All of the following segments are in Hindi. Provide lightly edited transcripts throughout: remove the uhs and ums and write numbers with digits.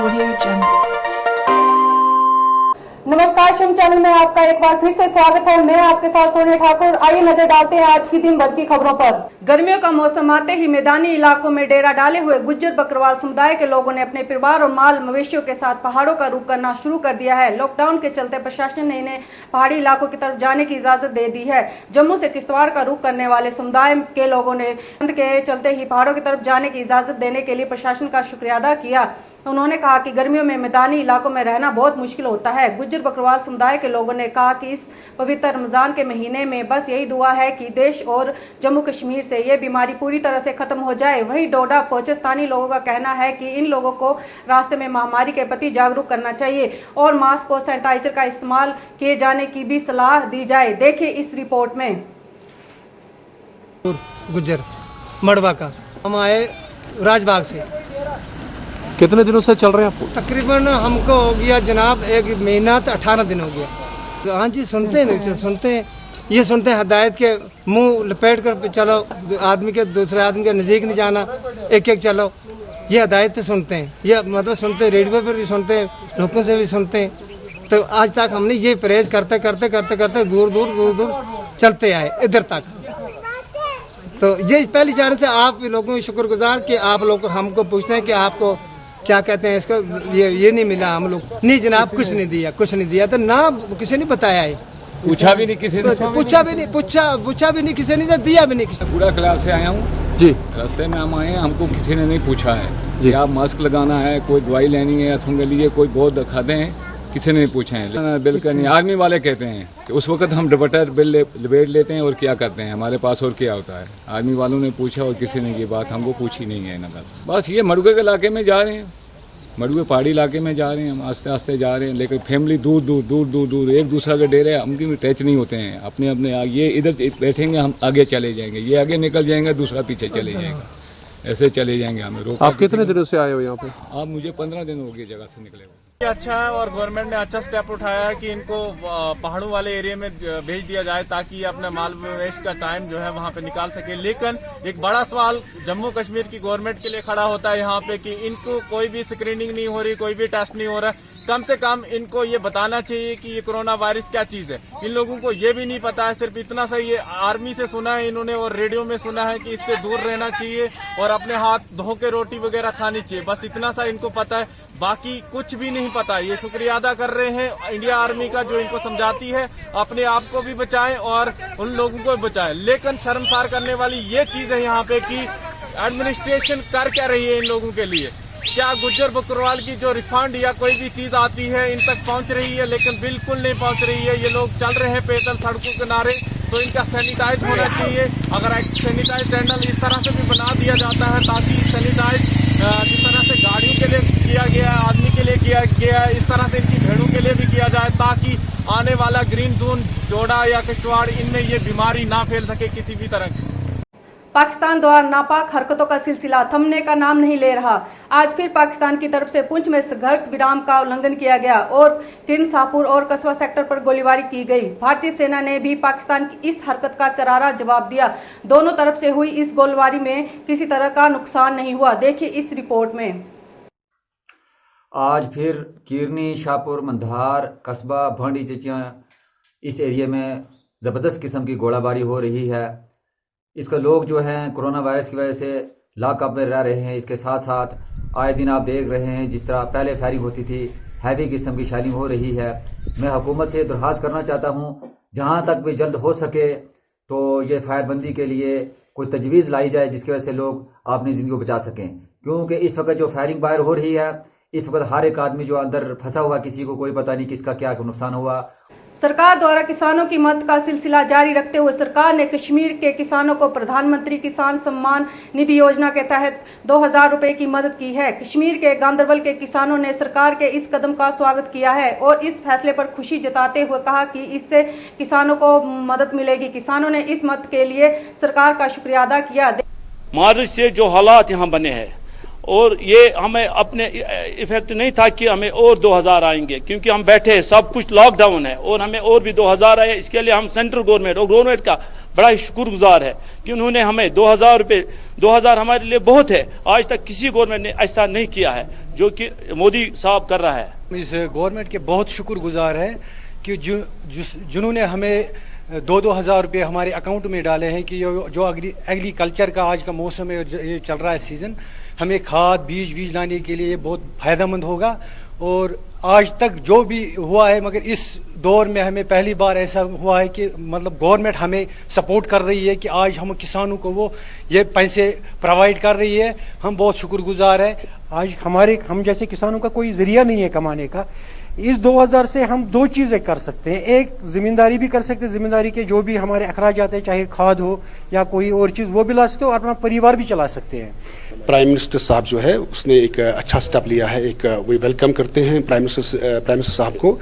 Audio Jungle। नमस्कार, शिम चैनल में आपका एक बार फिर से स्वागत है। मैं आपके साथ सोनिया ठाकुर। आइए नजर डालते हैं आज की दिन भर की खबरों पर। गर्मियों का मौसम आते ही मैदानी इलाकों में डेरा डाले हुए गुज्जर बकरवाल समुदाय के लोगों ने अपने परिवार और माल मवेशियों के साथ पहाड़ों का रुख करना शुरू कर दिया है। लॉकडाउन के चलते प्रशासन ने इन्हें पहाड़ी इलाकों की तरफ जाने की इजाजत दे दी है। जम्मू से किश्तवाड़ का रुख करने वाले समुदाय के लोगों ने बंद के चलते ही पहाड़ों की तरफ जाने की इजाजत देने के लिए प्रशासन का शुक्रिया अदा किया। उन्होंने कहा कि गर्मियों में मैदानी इलाकों में रहना बहुत मुश्किल होता है। गुज्जर बकरवाल समुदाय के लोगों ने कहा कि इस पवित्र रमजान के महीने में बस यही दुआ है कि देश और जम्मू कश्मीर से ये बीमारी पूरी तरह से खत्म हो जाए। वहीं डोडा पहुंचे स्थानीय लोगों का कहना है कि इन लोगों को रास्ते में महामारी के प्रति जागरूक करना चाहिए और मास्क और सैनिटाइजर का इस्तेमाल किए जाने की भी सलाह दी जाए। देखिए इस रिपोर्ट में। गुज्जर मड़वा का हम आए राजबाग से। कितने दिनों से चल रहे हैं आपको? तकरीबन हमको हो गया जनाब 1 महीना तो 18 दिन हो गया। हाँ जी, सुनते हैं सुनते हैं, ये सुनते हैं हिदायत के मुंह लपेट कर चलो, आदमी के दूसरे आदमी के नज़दीक नहीं जाना, एक एक चलो, ये हिदायत सुनते हैं। ये मतलब सुनते हैं, रेडियो पर भी सुनते हैं, लोगों से भी सुनते हैं। तो आज तक हमने ये परहेज करते करते करते करते दूर दूर चलते आए इधर तक। तो ये पहली चरण से आप लोगों के शुक्रगुजार कि आप लोग हमको पूछते हैं कि आपको क्या कहते हैं इसका, ये नहीं मिला। हम लोग नहीं जनाब, कुछ नहीं दिया तो ना किसी ने बताया है, पूछा भी नहीं किसी ने, पूछा भी नहीं किसी ने, दिया भी नहीं किसी। पूरा क्लास से आया हूँ जी, रास्ते में हम आए हैं, हमको किसी ने नहीं पूछा है जी। कि आप मास्क लगाना है, कोई दवाई लेनी है, अथुंग लिए कोई बहुत दिखाते हैं, किसी ने नहीं पूछा है। बिल्कुल नहीं। आर्मी वाले कहते हैं कि उस वक्त हम दुपट्टा लपेट लेते हैं और क्या करते हैं, हमारे पास और क्या होता है। आर्मी वालों ने पूछा और किसी ने ये बात हमको पूछी नहीं है ना। बस ये मड़ुए के इलाके में जा रहे हैं, मड़ुए पहाड़ी इलाके में जा रहे हैं, हम आस्ते आस्ते जा रहे हैं, लेकिन फैमिली दूर एक दूसरे के डेरे हमकी भी टच नहीं होते हैं। अपने ये इधर बैठेंगे, हम आगे चले जाएंगे, ये आगे निकल जाएंगे, दूसरा पीछे चले जाएगा, ऐसे चले जाएंगे। हमें रोका। आप कितने दिनों से आए हो यहाँ पे? आप मुझे 15 दिन हो गए जगह से निकले हुए। अच्छा है और गवर्नमेंट ने अच्छा स्टेप उठाया है कि इनको पहाड़ों वाले एरिया में भेज दिया जाए ताकि अपने माल मवेश का टाइम जो है वहाँ पे निकाल सके। लेकिन एक बड़ा सवाल जम्मू कश्मीर की गवर्नमेंट के लिए खड़ा होता है यहाँ पे कि इनको कोई भी स्क्रीनिंग नहीं हो रही, कोई भी टेस्ट नहीं हो रहा। कम से कम इनको ये बताना चाहिए कि ये कोरोना वायरस क्या चीज है। इन लोगों को ये भी नहीं पता है, सिर्फ इतना सा ये आर्मी से सुना है इन्होंने और रेडियो में सुना है कि इससे दूर रहना चाहिए और अपने हाथ धो के रोटी वगैरह खानी चाहिए। बस इतना सा इनको पता है, बाकी कुछ भी नहीं पता। ये शुक्रिया अदा कर रहे हैं इंडिया आर्मी का जो इनको समझाती है अपने आप को भी बचाएं और उन लोगों को भी बचाएं। लेकिन शर्मसार करने वाली ये चीज है यहाँ पे कि एडमिनिस्ट्रेशन कर क्या रही है इन लोगों के लिए। क्या गुज्जर बकरवाल की जो रिफंड या कोई भी चीज आती है इन तक पहुंच रही है? लेकिन बिल्कुल नहीं पहुंच रही है। ये लोग चल रहे हैं पैदल सड़कों किनारे, तो इनका सैनिटाइज होना चाहिए। अगर एक सैनिटाइज टनल इस तरह से भी बना दिया जाता है ताकि सैनिटाइज जिस तरह से गाड़ियों के लिए किया गया है, आदमी के लिए किया गया है, इस तरह से इनकी भेड़ों के लिए भी किया जाए ताकि आने वाला ग्रीन जोन डोडा या किश्तवाड़ इनमें ये बीमारी ना फैल सके किसी भी तरह की। पाकिस्तान द्वारा नापाक हरकतों का सिलसिला थमने का नाम नहीं ले रहा। आज फिर पाकिस्तान की तरफ से पुंछ में संघर्ष विराम का उल्लंघन किया गया और किरण शाहपुर और कस्बा सेक्टर पर गोलीबारी की गई। भारतीय सेना ने भी पाकिस्तान की इस हरकत का करारा जवाब दिया। दोनों तरफ से हुई इस गोलीबारी में किसी तरह का नुकसान नहीं हुआ। देखिए इस रिपोर्ट में। आज फिर किरनी, शाहपुर, मंधार, कस्बा, भंडी, चिचिया इस एरिया में ज़बरदस्त किस्म की गोलाबारी हो रही है। इसका लोग जो हैं कोरोना वायरस की वजह से लॉकअप में रह रहे हैं। इसके साथ साथ आए दिन आप देख रहे हैं जिस तरह पहले फायरिंग होती थी, हैवी किस्म की शेलिंग हो रही है। मैं हुकूमत से दरख्वास्त करना चाहता हूँ जहाँ तक भी जल्द हो सके तो ये फायरबंदी के लिए कोई तजवीज़ लाई जाए जिसकी वजह से लोग अपनी ज़िंदगी को बचा सकें। क्योंकि इस वक्त जो फायरिंग बाहर हो रही है, इस वक्त हर एक आदमी जो अंदर फंसा हुआ, किसी को कोई पता नहीं किसका क्या नुकसान हुआ। सरकार द्वारा किसानों की मदद का सिलसिला जारी रखते हुए सरकार ने कश्मीर के किसानों को प्रधानमंत्री किसान सम्मान निधि योजना के तहत 2000 रुपए की मदद की है। कश्मीर के गांदरबल के किसानों ने सरकार के इस कदम का स्वागत किया है और इस फैसले पर खुशी जताते हुए कहा कि इससे किसानों को मदद मिलेगी। किसानों ने इस मदद के लिए सरकार का शुक्रिया अदा किया। मार्च से जो हालात यहाँ बने हैं और ये हमें अपने इफेक्ट नहीं था कि हमें और 2000 आएंगे, क्योंकि हम बैठे सब कुछ लॉकडाउन है और हमें और भी 2000 आए। इसके लिए हम सेंट्रल गवर्नमेंट और गवर्नमेंट का बड़ा ही शुक्रगुजार है कि उन्होंने हमें 2000 रुपये, 2000 हमारे लिए बहुत है। आज तक किसी गवर्नमेंट ने ऐसा नहीं किया है जो कि मोदी साहब कर रहा है। इस गवर्नमेंट के बहुत शुक्रगुजार है कि जिन्होंने हमें 2-2 हज़ार रुपये हमारे अकाउंट में डाले हैं कि जो एग्रीकल्चर का आज का मौसम है, ये चल रहा है सीज़न, हमें खाद बीज लाने के लिए ये बहुत फ़ायदेमंद होगा। और आज तक जो भी हुआ है, मगर इस दौर में हमें पहली बार ऐसा हुआ है कि मतलब गवर्नमेंट हमें सपोर्ट कर रही है कि आज हम किसानों को वो ये पैसे प्रोवाइड कर रही है। हम बहुत शुक्रगुजार है। आज हम जैसे किसानों का कोई जरिया नहीं है कमाने का। इस 2000 से हम 2 चीजें कर सकते हैं। एक, जिम्मेदारी भी कर सकते हैं, जिम्मेदारी के जो भी हमारे अखराज आते हैं, चाहे खाद हो या कोई और चीज, वो भी ला सकते हो और अपना परिवार भी चला सकते हैं। प्राइम मिनिस्टर साहब जो है उसने एक अच्छा स्टेप लिया है। एक वो वेलकम करते हैं प्राइम मिनिस्टर साहब को,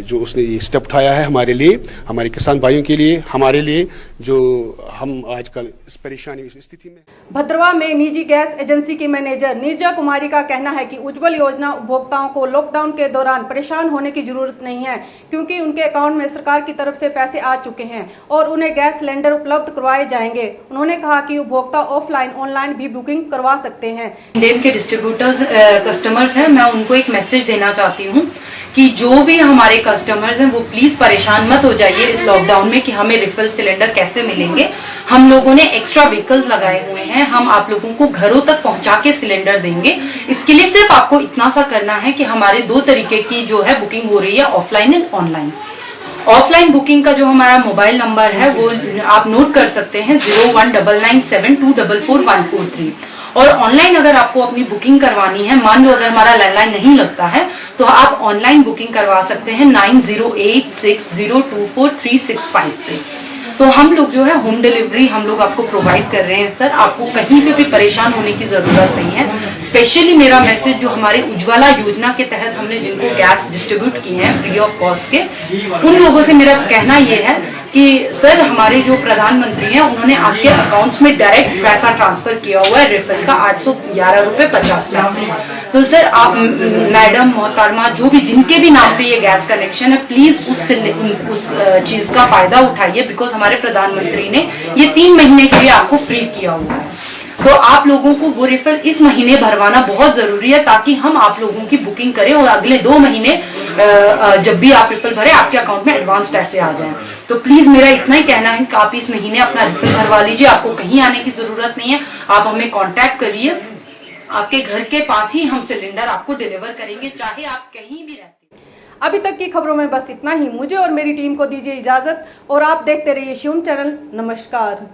जो उसने ये स्टेप उठाया है हमारे लिए, हमारे किसान भाइयों के लिए, हमारे लिए, जो हम आजकल इस परेशानी स्थिति में। भद्रवाह में निजी गैस एजेंसी की मैनेजर नीरजा कुमारी का कहना है कि उज्ज्वल योजना उपभोक्ताओं को लॉकडाउन के दौरान परेशान होने की जरूरत नहीं है, क्योंकि उनके अकाउंट में सरकार की तरफ से पैसे आ चुके हैं और उन्हें गैस सिलेंडर उपलब्ध करवाए जाएंगे। उन्होंने कहा कि उपभोक्ता ऑफलाइन ऑनलाइन भी बुकिंग करवा सकते हैं। देव के डिस्ट्रीब्यूटर्स कस्टमर्स हैं, मैं उनको एक मैसेज देना चाहती हूँ कि जो भी हमारे कस्टमर्स हैं वो प्लीज परेशान मत हो जाइए इस लॉकडाउन में कि हमें रिफिल सिलेंडर कैसे मिलेंगे। हम लोगों ने एक्स्ट्रा व्हीकल्स लगाए हुए हैं, हम आप लोगों को घरों तक पहुंचा के सिलेंडर देंगे। इसके लिए सिर्फ आपको इतना सा करना है कि हमारे 2 तरीके की जो है बुकिंग हो रही है, offline and online. Offline booking का जो हमारा मोबाइल नंबर है वो आप नोट कर सकते हैं 019972444143। और ऑनलाइन अगर आपको अपनी बुकिंग करवानी है, मान लो अगर हमारा लैंडलाइन नहीं लगता है तो आप ऑनलाइन बुकिंग करवा सकते हैं 9086024365 पे। तो हम लोग जो है होम डिलीवरी हम लोग आपको प्रोवाइड कर रहे हैं सर, आपको कहीं पे भी परेशान होने की जरूरत नहीं है। स्पेशली मेरा मैसेज जो हमारे उज्ज्वला योजना के तहत हमने जिनको गैस डिस्ट्रीब्यूट किए हैं फ्री ऑफ कॉस्ट के, उन लोगों से मेरा कहना ये है कि सर हमारे जो प्रधानमंत्री हैं उन्होंने आपके अकाउंट्स में डायरेक्ट पैसा ट्रांसफर किया हुआ है रिफिल का 811 रुपए 50 पैसे। तो सर आप मैडम मोहतरमा जो भी जिनके भी नाम पे ये गैस कनेक्शन है, प्लीज उस चीज का फायदा उठाइए, बिकॉज हमारे प्रधानमंत्री ने ये 3 महीने के लिए आपको फ्री किया हुआ है। तो आप लोगों को वो रिफिल इस महीने भरवाना बहुत जरूरी है ताकि हम आप लोगों की बुकिंग करें और अगले 2 महीने जब भी आप रिफिल भरें आपके अकाउंट में एडवांस पैसे आ जाएं। तो प्लीज मेरा इतना ही कहना है कि आप इस महीने अपना रिफिल भरवा लीजिए, आपको कहीं आने की जरूरत नहीं है। आप हमें कॉन्टैक्ट करिए, आपके घर के पास ही हम सिलेंडर आपको डिलीवर करेंगे, चाहे आप कहीं भी रहते। अभी तक की खबरों में बस इतना ही। मुझे और मेरी टीम को दीजिए इजाजत और आप देखते रहिए शिवम चैनल। नमस्कार।